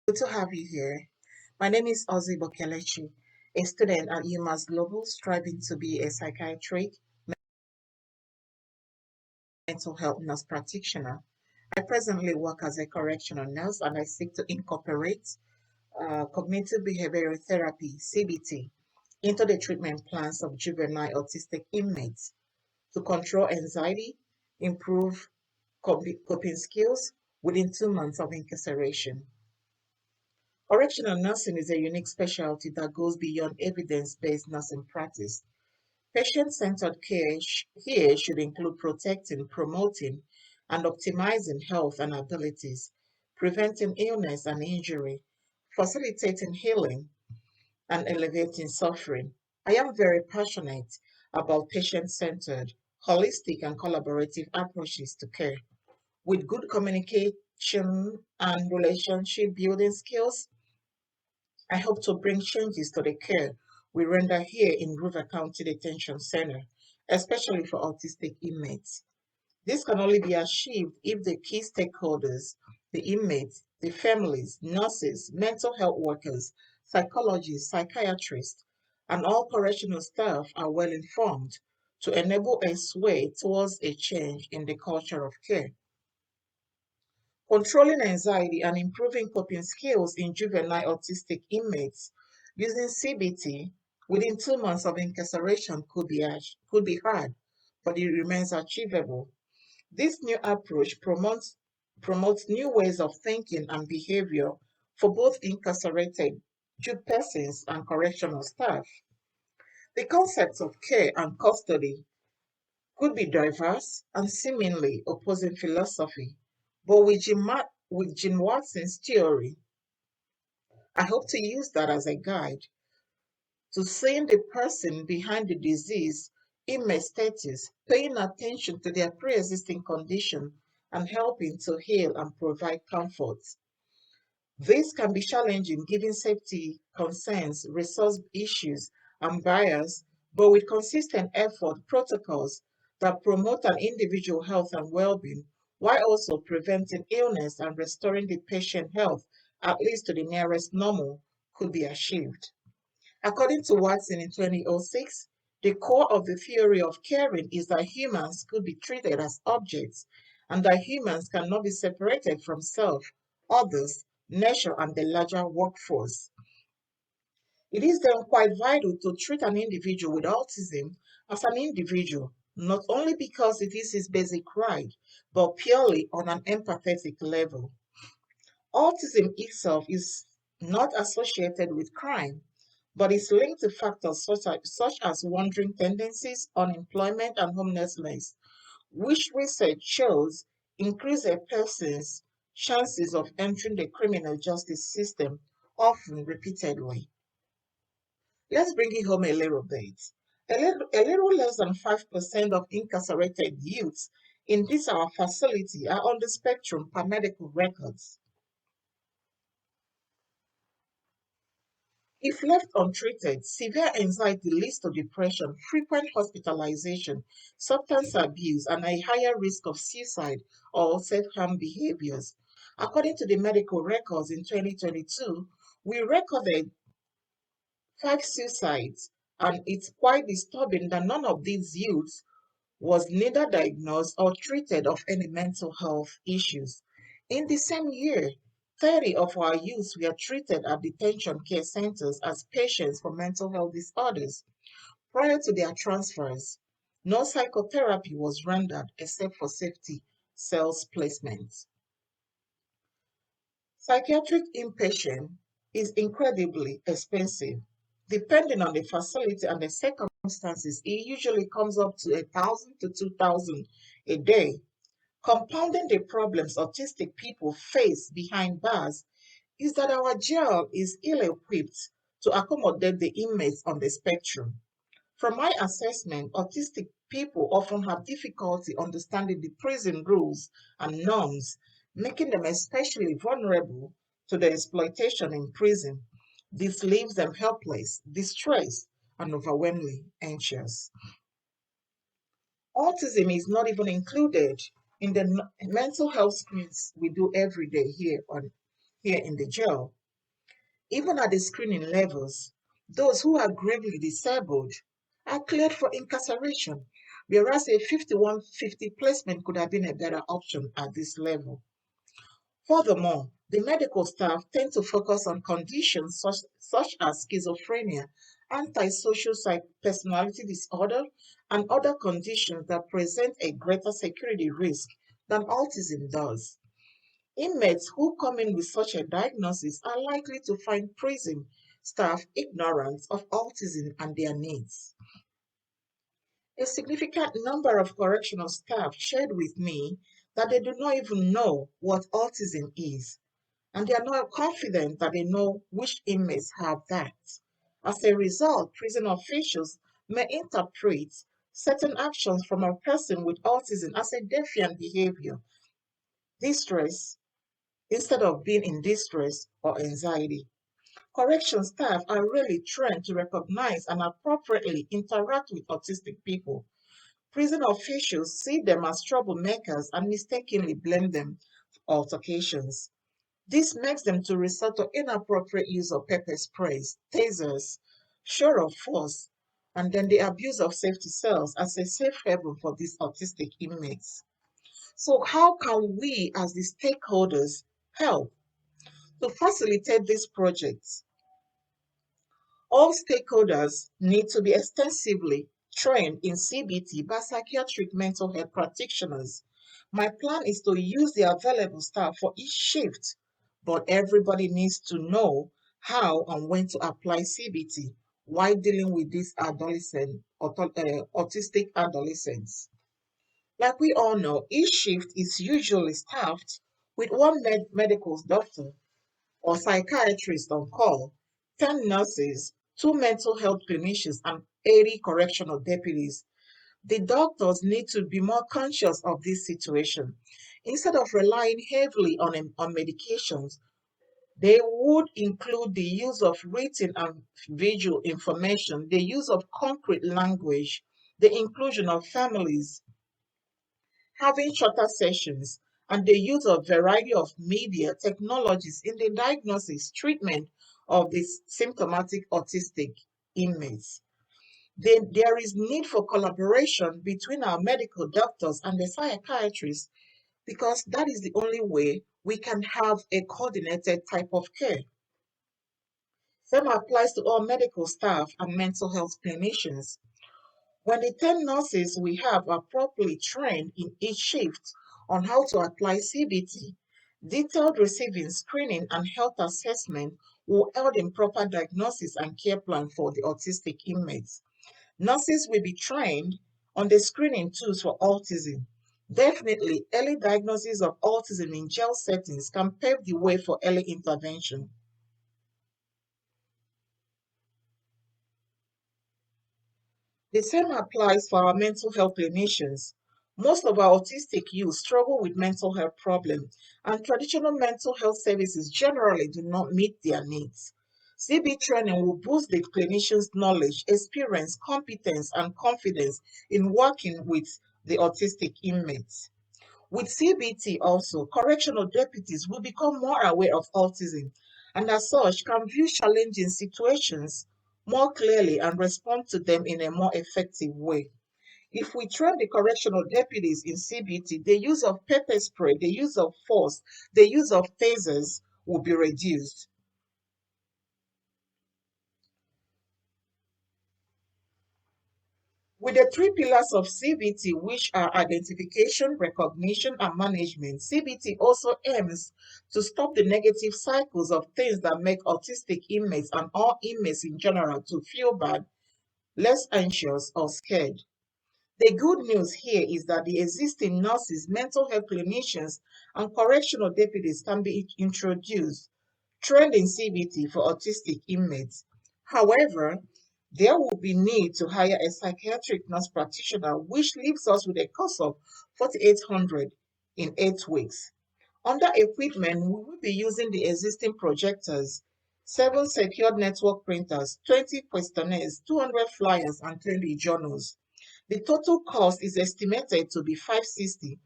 Good to have you here. My name is Ozzy Bokelechi, a student at UMass Global, striving to be a psychiatric mental health nurse practitioner. I presently work as a correctional nurse and I seek to incorporate cognitive behavioral therapy, CBT, into the treatment plans of juvenile autistic inmates to control anxiety, improve coping skills within 2 months of incarceration. Correctional nursing is a unique specialty that goes beyond evidence-based nursing practice. Patient-centered care here should include protecting, promoting, and optimizing health and abilities, preventing illness and injury, facilitating healing, and elevating suffering. I am very passionate about patient-centered, holistic, and collaborative approaches to care. With good communication and relationship building skills, I hope to bring changes to the care we render here in River County Detention Center, especially for autistic inmates. This can only be achieved if the key stakeholders, the inmates, the families, nurses, mental health workers, psychologists, psychiatrists, and all correctional staff are well informed to enable a sway towards a change in the culture of care. Controlling anxiety and improving coping skills in juvenile autistic inmates using CBT within 2 months of incarceration could be hard, but it remains achievable. This new approach promotes new ways of thinking and behavior for both incarcerated persons and correctional staff. The concepts of care and custody could be diverse and seemingly opposing philosophy, but with Jim Watson's theory, I hope to use that as a guide to seeing the person behind the disease in my status, paying attention to their pre-existing condition and helping to heal and provide comfort. This can be challenging given safety concerns, resource issues, and bias, but with consistent effort, protocols that promote an individual health and well-being, while also preventing illness and restoring the patient health, at least to the nearest normal, could be achieved. According to Watson in 2006, the core of the theory of caring is that humans could be treated as objects and that humans cannot be separated from self, others, nature, and the larger workforce. It is then quite vital to treat an individual with autism as an individual, not only because it is his basic right, but purely on an empathetic level. Autism itself is not associated with crime, but is linked to factors such as wandering tendencies, unemployment, and homelessness, which research shows increase a person's chances of entering the criminal justice system, often repeatedly. Let's bring it home a little bit. A little less than 5% of incarcerated youths in this our facility are on the spectrum per medical records. If left untreated, severe anxiety leads to depression, frequent hospitalization, substance abuse, and a higher risk of suicide or self-harm behaviors. According to the medical records in 2022, we recorded 5 suicides, and it's quite disturbing that none of these youths was neither diagnosed or treated of any mental health issues. In the same year, 30 of our youths were treated at detention care centers as patients for mental health disorders. Prior to their transfers, no psychotherapy was rendered except for safety cells placement. Psychiatric inpatient is incredibly expensive. Depending on the facility and the circumstances, it usually comes up to 1,000 to 2,000 a day. Compounding the problems autistic people face behind bars is that our jail is ill equipped to accommodate the inmates on the spectrum. From my assessment, autistic people often have difficulty understanding the prison rules and norms, making them especially vulnerable to the exploitation in prison. This leaves them helpless, distressed, and overwhelmingly anxious. Autism is not even included in the mental health screens we do every day here in the jail. Even at the screening levels, those who are gravely disabled are cleared for incarceration, whereas a 5150 placement could have been a better option at this level. Furthermore, the medical staff tend to focus on conditions such as schizophrenia, antisocial personality disorder, and other conditions that present a greater security risk than autism does. Inmates who come in with such a diagnosis are likely to find prison staff ignorant of autism and their needs. A significant number of correctional staff shared with me that they do not even know what autism is, and they are not confident that they know which inmates have that. As a result, prison officials may interpret certain actions from a person with autism as a defiant behavior, distress, instead of being in distress or anxiety. Correction staff are really trained to recognize and appropriately interact with autistic people. Prison officials see them as troublemakers and mistakenly blame them for altercations. This makes them to resort to inappropriate use of pepper sprays, tasers, show of force, and then the abuse of safety cells as a safe haven for these autistic inmates. So how can we as the stakeholders help to facilitate these projects? All stakeholders need to be extensively trained in CBT by psychiatric mental health practitioners. My plan is to use the available staff for each shift, but everybody needs to know how and when to apply CBT while dealing with these autistic adolescents. Like we all know, each shift is usually staffed with one medical doctor or psychiatrist on call, 10 nurses, 2 mental health clinicians, and 80 correctional deputies. The doctors need to be more conscious of this situation. Instead of relying heavily on medications, they would include the use of written and visual information, the use of concrete language, the inclusion of families, having shorter sessions, and the use of variety of media technologies in the diagnosis treatment of these symptomatic autistic inmates. Then there is need for collaboration between our medical doctors and the psychiatrists because that is the only way we can have a coordinated type of care. Same applies to all medical staff and mental health clinicians. When the 10 nurses we have are properly trained in each shift on how to apply CBT, detailed receiving, screening, and health assessment will help in proper diagnosis and care plan for the autistic inmates. Nurses will be trained on the screening tools for autism. Definitely, early diagnosis of autism in jail settings can pave the way for early intervention. The same applies for our mental health clinicians. Most of our autistic youth struggle with mental health problems, and traditional mental health services generally do not meet their needs. CB training will boost the clinician's knowledge, experience, competence, and confidence in working with the autistic inmates. With CBT also, correctional deputies will become more aware of autism and as such can view challenging situations more clearly and respond to them in a more effective way. If we train the correctional deputies in CBT, the use of pepper spray, the use of force, the use of tasers will be reduced. With the three pillars of CBT, which are identification, recognition, and management, CBT also aims to stop the negative cycles of things that make autistic inmates and all inmates in general to feel bad, less anxious, or scared. The good news here is that the existing nurses, mental health clinicians, and correctional deputies can be introduced, trained in CBT for autistic inmates. However, there will be need to hire a psychiatric nurse practitioner, which leaves us with a cost of 4,800 in 8 weeks. Under equipment, we will be using the existing projectors, 7 secured network printers, 20 questionnaires, 200 flyers, and 20 journals. The total cost is estimated to be 560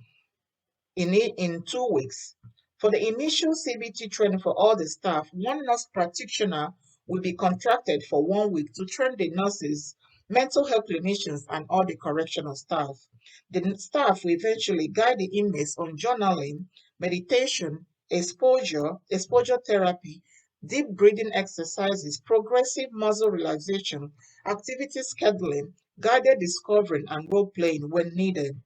in 2 weeks. For the initial CBT training for all the staff, one nurse practitioner will be contracted for 1 week to train the nurses, mental health clinicians, and all the correctional staff. The staff will eventually guide the inmates on journaling, meditation, exposure therapy, deep breathing exercises, progressive muscle relaxation, activity scheduling, guided discovering, and role playing when needed.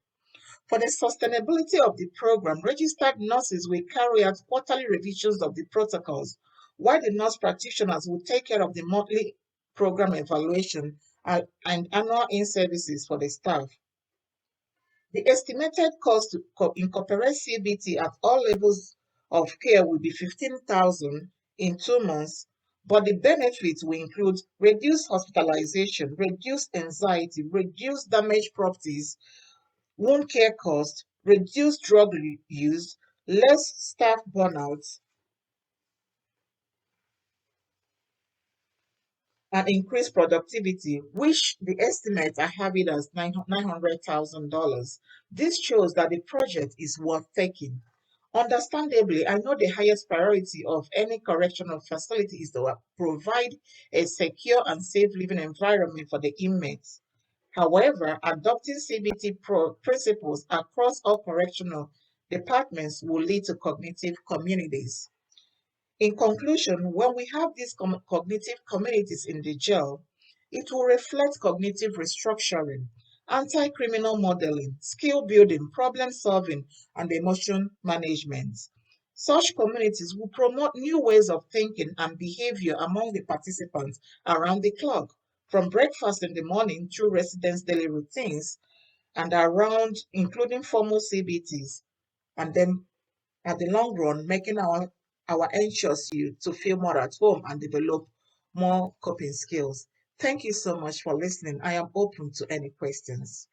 For the sustainability of the program, registered nurses will carry out quarterly revisions of the protocols, while the nurse practitioners will take care of the monthly program evaluation and annual in-services for the staff. The estimated cost to incorporate CBT at all levels of care will be 15,000 in 2 months, but the benefits will include reduced hospitalization, reduced anxiety, reduced damaged properties, wound care costs, reduced drug use, less staff burnout, and increased productivity, which the estimates are having as $900,000. This shows that the project is worth taking. Understandably, I know the highest priority of any correctional facility is to provide a secure and safe living environment for the inmates. However, adopting CBT principles across all correctional departments will lead to cognitive communities. In conclusion, when we have these cognitive communities in the jail, it will reflect cognitive restructuring, anti criminal modeling, skill building, problem solving, and emotion management. Such communities will promote new ways of thinking and behavior among the participants around the clock, from breakfast in the morning through residents' daily routines and around, including formal CBTs, and then at the long run, making our anxious youth to feel more at home and develop more coping skills. Thank you so much for listening. I am open to any questions.